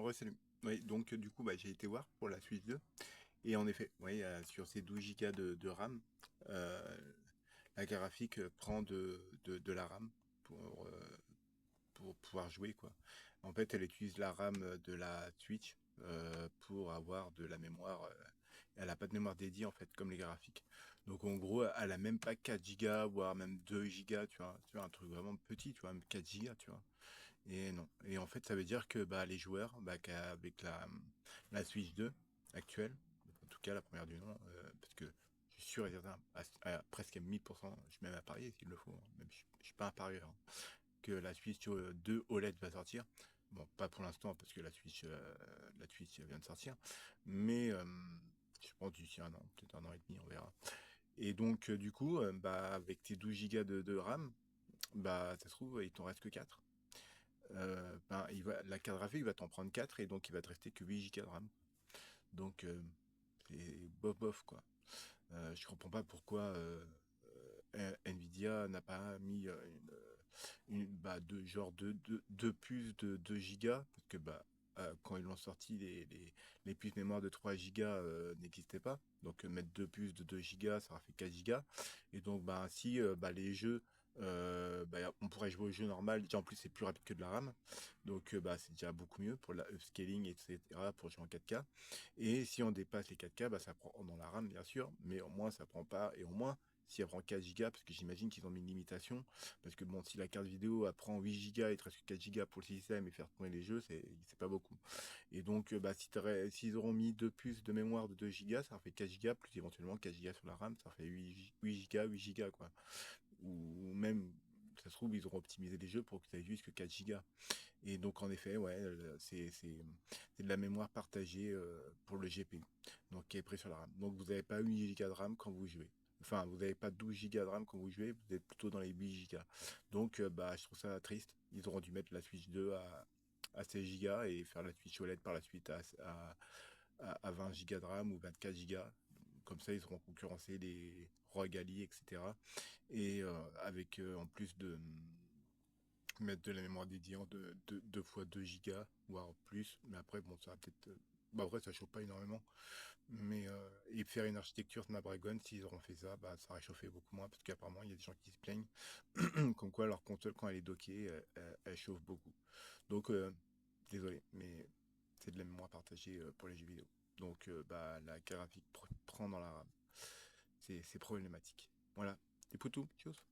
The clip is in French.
Ouais, salut. Oui, donc du coup, bah, j'ai été voir pour la Switch 2. Et en effet, oui, sur ces 12 Go de RAM, euh, la graphique prend de la RAM pour, euh, pour pouvoir jouer, quoi. En fait, elle utilise la RAM de la Switch pour avoir de la mémoire. Elle n'a pas de mémoire dédiée, en fait, comme les graphiques. Donc, en gros, elle a même pas 4 Go, voire même 2 Go, tu vois, un truc vraiment petit, tu vois, même 4 Go, tu vois. Et non. Et en fait, ça veut dire que bah, les joueurs, bah, avec la Switch 2 actuelle, en tout cas la première du nom, parce que je suis sûr et certain, presque à 1000%, je suis même à parier s'il le faut, hein, même je suis pas un parieur, hein, que la Switch 2 OLED va sortir. Bon, pas pour l'instant, parce que la Switch vient de sortir, mais je pense d'ici un an, peut-être un an et demi, on verra. Et donc, du coup, bah, avec tes 12 Go de RAM, bah, ça se trouve, il t'en reste que 4. Ben, la carte graphique va t'en prendre 4 et donc il va te rester que 8 Go de RAM. Donc c'est bof bof quoi. Je comprends pas pourquoi Nvidia n'a pas mis bah, deux puces de 2 Go parce que bah, quand ils l'ont sorti, les puces mémoire de 3 Go n'existaient pas. Donc mettre deux puces de 2 Go, ça aurait fait 4 Go. Et donc bah, ainsi, bah, les jeux, bah, on pourrait jouer au jeu normal. Déjà en plus c'est plus rapide que de la RAM. Donc bah, c'est déjà beaucoup mieux pour la upscaling, etc. pour jouer en 4K. Et si on dépasse les 4K, bah, ça prend dans la RAM bien sûr, mais au moins ça prend pas. Et au moins, si elle prend 4 Go, parce que j'imagine qu'ils ont mis une limitation, parce que bon, si la carte vidéo elle prend 8 Go et il te reste que 4 Go pour le système et faire tourner les jeux, c'est pas beaucoup. Et donc, bah, s'ils auront mis deux puces de mémoire de 2 Go, ça fait 4 Go, plus éventuellement 4 Go sur la RAM, ça fait 8 Go, 8 Go, quoi. Ou même, ça se trouve, ils auront optimisé les jeux pour que ça ait juste que 4 Go. Et donc, en effet, ouais, c'est de la mémoire partagée pour le GPU, donc qui est pris sur la RAM. Donc, vous n'avez pas 8 Go de RAM quand vous jouez. Enfin, vous n'avez pas 12 Go de RAM quand vous jouez, vous êtes plutôt dans les 8 Go. Donc, bah, je trouve ça triste. Ils auront dû mettre la Switch 2 à 16 Go et faire la Switch OLED par la suite à 20 Go de RAM ou 24 Go. Comme ça, ils auront concurrencé les ROG Ally, etc. Et avec en plus de mettre de la mémoire dédiée en 2 fois 2 gigas, voire plus. Mais après, bon, ça va peut-être. Bah, après, ça chauffe pas énormément. Mais et faire une architecture Snapdragon, s'ils auront fait ça, bah, ça réchauffait beaucoup moins. Parce qu'apparemment, il y a des gens qui se plaignent. Comme quoi, leur console, quand elle est dockée, elle chauffe beaucoup. Donc, désolé, mais c'est de la mémoire partagée pour les jeux vidéo. Donc, bah, la carte graphique prend dans la RAM. C'est problématique. Voilà. C'est pour tout. Tchuss.